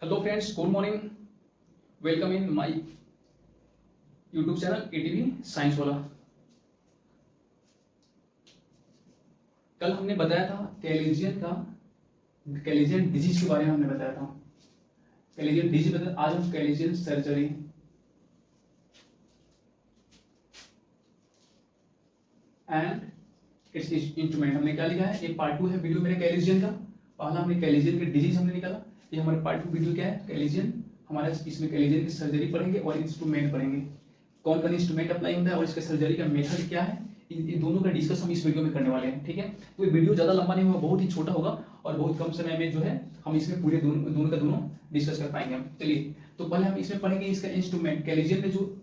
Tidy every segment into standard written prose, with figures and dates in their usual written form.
Hello friends, good morning. Welcome in my YouTube channel ATV science वाला। कल हमने बताया था कैलेजियन डिजीज के बारे में हमने बताया था। कैलेजियन डिजीज बता, आज हम chalazion surgery and it's instrument हमने क्या लिखा है। ये पार्ट 2 है वीडियो मेरे कैलेजियन का। पहला हमने कैलेजियन के डिजीज हमने निकाला। ये हमारे पार्ट 2 वीडियो क्या है, कैलेजियन। हमारा इसमें कैलेजियन की सर्जरी पढ़ेंगे और इंस्ट्रूमेंट पढ़ेंगे, कौन कौन इंस्ट्रूमेंट अप्लाई होता है और इसके सर्जरी का मेथड क्या है। इन दोनों का डिस्कस हम इस वीडियो में करने वाले हैं। ठीक है, तो ये वीडियो ज्यादा लंबा नहीं होगा, बहुत ही छोटा होगा और बहुत कम समय में जो है हम इसमें पूरे दोनों का दोनों डिस्कस कर पाएंगे हम। चलिए, तो पहले हम इसमें पढ़ेंगे इसका इंस्ट्रूमेंट। कैलेजियन में जो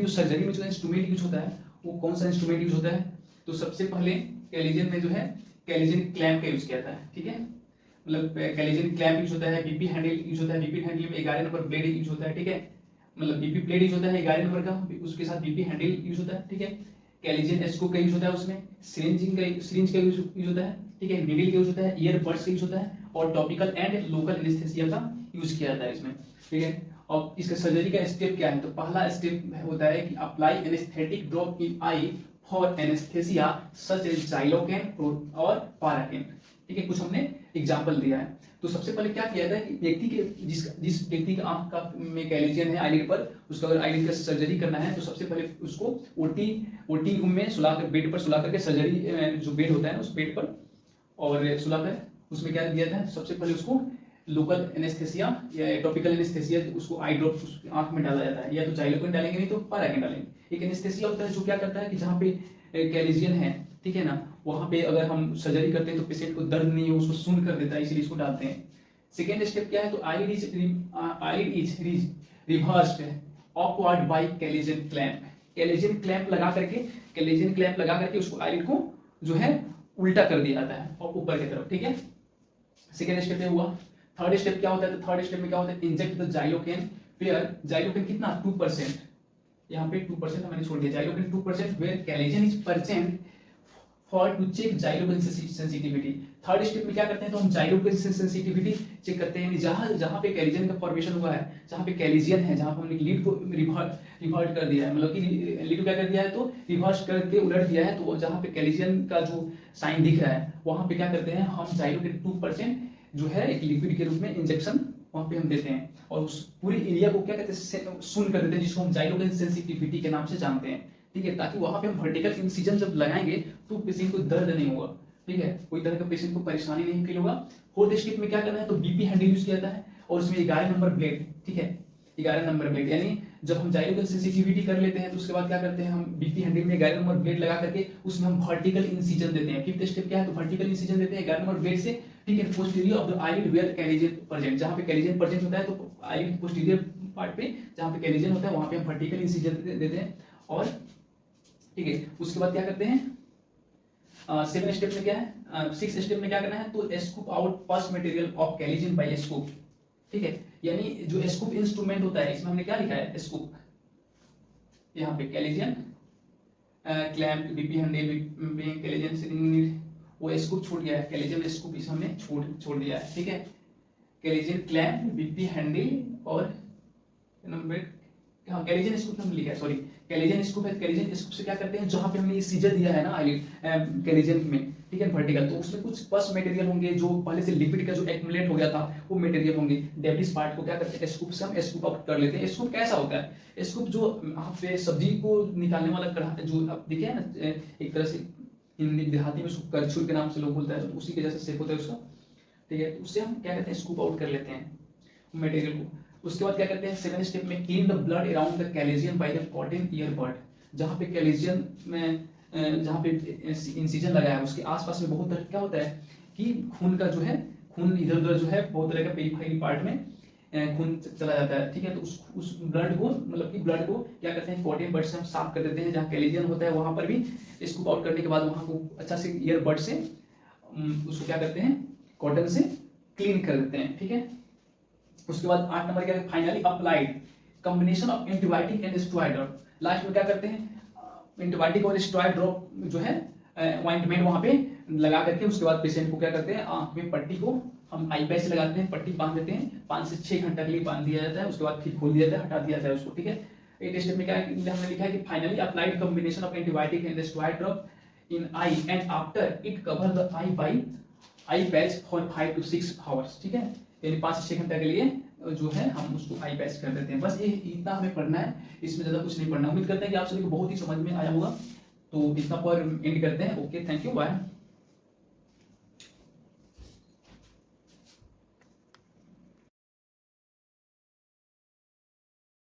सर्जरी में जो इंस्ट्रूमेंट यूज होता है वो कौन सा इंस्ट्रूमेंट यूज होता है। तो सबसे पहले कैलेजियन में जो है कैलेजियन क्लैंप का यूज किया जाता है। ठीक है, मतलब कैलेजियन क्लैंप यूज होता है, बीपी हैंडल यूज होता है। बीपी हैंडल में 11 नंबर ब्लेड यूज होता है। ठीक है, मतलब बीपी ब्लेड यूज होता है 11 नंबर का, उसके साथ बीपी हैंडल यूज होता है। ठीक है, कैलेजियन एस्कोप का यूज होता है, उसमें सिरिंज का यूज होता है। ठीक है, नीडल का यूज होता है, ईयर बड्स का यूज होता है और टॉपिकल एंड लोकल एनेस्थेसिया का यूज किया जाता है इसमें। ठीक है, और इसका सर्जरी का स्टेप क्या है। तो पहला स्टेप होता है कि apply anaesthetic drop in eye for anaesthesia such as xylocaine और पाराकेन। ठीक है, कुछ हमने एग्जांपल दिया है। तो सबसे पहले क्या किया जाए कि व्यक्ति के जिस व्यक्ति का आंख का में कैलेजियन है आईलिड पर, उसका अगर आईलिड का सर्जरी करना है तो सबसे पहले उसको ओटी रूम में सुलाकर, बेड पर सुलाकर के सर्जरी जो बेड होता है उस बेड पर और सुलाकर उसमें क्या दिया जाता है, सबसे पहले उसको लोकल एनेस्थेसिया या टॉपिकल एनेस्थेसिया उसको आई ड्रॉप आंख में डाला जाता है, या तो जाइलोकेन डालेंगे नहीं तो पाराकेन डालेंगे। एक एनेस्थेसिया होता है जो क्या करता है कि जहाँ पे कैलेजियन है, ठीक है ना, वहां पे अगर हम सर्जरी करते हैं तो पेशेंट को दर्द नहीं हो, उसको सुन कर देता है, इसलिए इसको डालते हैं। सेकेंड स्टेप क्या है, तो eyelid is reversed awkward by chalazion clamp. Chalazion clamp लगा करके उसको आईलिड को जो है उल्टा कर दिया जाता है और ऊपर की तरफ। ठीक है, सेकेंड स्टेप ये हुआ। थर्ड स्टेप क्या होता है, तो थर्ड स्टेप में क्या होता है, inject the xylocaine where xylocaine कितना 2%, यहाँ पे 2% मैंने छोड़ दिया, xylocaine 2% where chalazion is percent for to check xylocaine sensitivity. Third step में क्या करते हैं, तो हम जाइलोकेन सेंसिटिविटी चेक करते हैं, जहां पे कैलेजियन का फॉर्मेशन हुआ है, जहां पे कैलेजियन है, जहां पे हमने लीड को रिवर्ट कर दिया है, मतलब कि लीड को क्या कर दिया है, तो रिवर्स करके उलट दिया है, तो जहां पे कैलेजियन का जो साइन दिख रहा है वहां पे क्या करते हैं, हम जाइलोकेन 2% जो है एक लिक्विड के रूप में इंजेक्शन वहां पे हम देते हैं और उस पूरे एरिया को क्या कहते हैं, सुन कर देते हैं, जिसको हम जाइलोकेन सेंसिटिविटी के नाम से जानते हैं। ठीक है, ताकि वहां पे हम वर्टिकल इंसिजन जब लगाएंगे तो पेशेंट को दर्द नहीं होगा। ठीक है, कोई तरह का पेशेंट को परेशानी नहीं फील होगा। फोर्थ स्टेप में क्या करना है, तो बीपी हैंडल यूज किया जाता है और उसमें 11 नंबर ब्लेड। ठीक है, 11 नंबर ब्लेड, यानी जब हम जाइलोकेन सेंसिटिविटी कर लेते हैं तो उसके बाद क्या करते हैं, हम बीपी हैंडल में 11 नंबर ब्लेड लगा करके उसमें हम वर्टिकल इंसिजन देते हैं। फिफ्थ स्टेप क्या है, तो वर्टिकल इंसिजन देते हैं 11 नंबर ब्लेड से। ठीक है, posterior of the eyelid where chalazion present, जहां पे कैलेजियन प्रेजेंट होता है तो आईलिड पोस्टीरियर पार्ट पे जहां पे कैलेजियन होता है वहां पे हम वर्टिकल इंसिजन देते हैं। और ठीक है, उसके बाद क्या करते हैं, सेवन स्टेप में क्या है, सिक्स स्टेप में क्या करना है, तो scoop out pus material of chalazion by scoop. ठीक है, यानी जो स्कूप इंस्ट्रूमेंट होता है, इसमें हमने क्या लिखा है, स्कूप, यहाँ पे chalazion clamp, BP handle, chalazion syringe, वो स्कूप छूट गया है, कैलेजियन स्कूप इस हमने छोड़ दिया है। ठीक है, कैलेजियन क्लैंप, बीपी हैंडल और नंबर, हाँ कैलेजियन स्कूप हमने लिखा है, सॉरी कैलेजियन स्कूप है। कैलेजियन स्कूप से क्या करते हैं, जहां पे हमने ये सीजर दिया है ना आईलिड कैलेजियन में, ठीक है, वर्टिकल, तो उसमें कुछ पस मटेरियल होंगे जो पहले से लिपिड का जो एक्युमुलेट हो गया था वो मटेरियल होंगे। डेब्रिस पार्ट को क्या करते हैं, स्कूप से हम स्कूप आउट कर लेते हैं। स्कूप कैसा होता है, स्कूप जो वहां पे सब्जी को निकालने वाला कढ़ा, जो आप देखिए ना, एक तरह से हिंदी देहाती में उसको करछुल के नाम से लोग बोलता है, तो उसी के जैसा शेप होता है उसका। ठीक है, तो उससे हम क्या करते हैं, स्कूप आउट कर लेते हैं मटेरियल को। उसके बाद क्या करते हैं, सेवन स्टेप में clean the blood around the chalazion by the cotton ear bud. जहां पे कैलेजियन में जहां पे इंसिजन लगा है उसके आसपास में बहुत तरह क्या होता है कि खून का जो है, खून इधर उधर जो है बहुत तरह का पेरिफेरल पार्ट में खून चला जाता है। ठीक है, तो उस ब्लड को, मतलब कि ब्लड को क्या करते हैं, कॉटन बड से हम साफ कर देते हैं। जहाँ कैलेजियन होता है वहां पर भी स्कूप आउट करने के बाद वहां को अच्छा से ईयर बड से उसको क्या करते हैं, कॉटन से क्लीन कर देते हैं। ठीक है, उसके बाद 8 नंबर क्या है, finally applied combination of antibiotic and steroid drop. Last में क्या करते हैं, एंटीबायोटिक और स्टेरॉइड ड्रॉप जो है ऑइंटमेंट वहां पे लगा करके उसके बाद पेशेंट को क्या करते हैं, आंख में पट्टी को हम आई पैच लगाते हैं, पट्टी बांध देते हैं, 5 से 6 घंटा के लिए बांध दिया जाता है, उसके बाद फिर खोल दिया जाता है, हटा दिया जाता है उसको, ठीक है। 8 स्टेप में क्या हमने लिखा है कि finally applied combination of antibiotic and steroid drop in eye and after it cover the eye by eye patch for 5 to 6 hours, ठीक है। यानी 5 से 6 घंटा के लिए जो है हम उसको आई पैच कर देते हैं। बस ये इतना हमें पढ़ना है, इसमें ज़्यादा कुछ नहीं पढ़ना। उम्मीद करते हैं कि आप सभी को बहुत ही समझ में आया होगा। तो इतना पर एंड करते हैं। Okay, thank you, bye.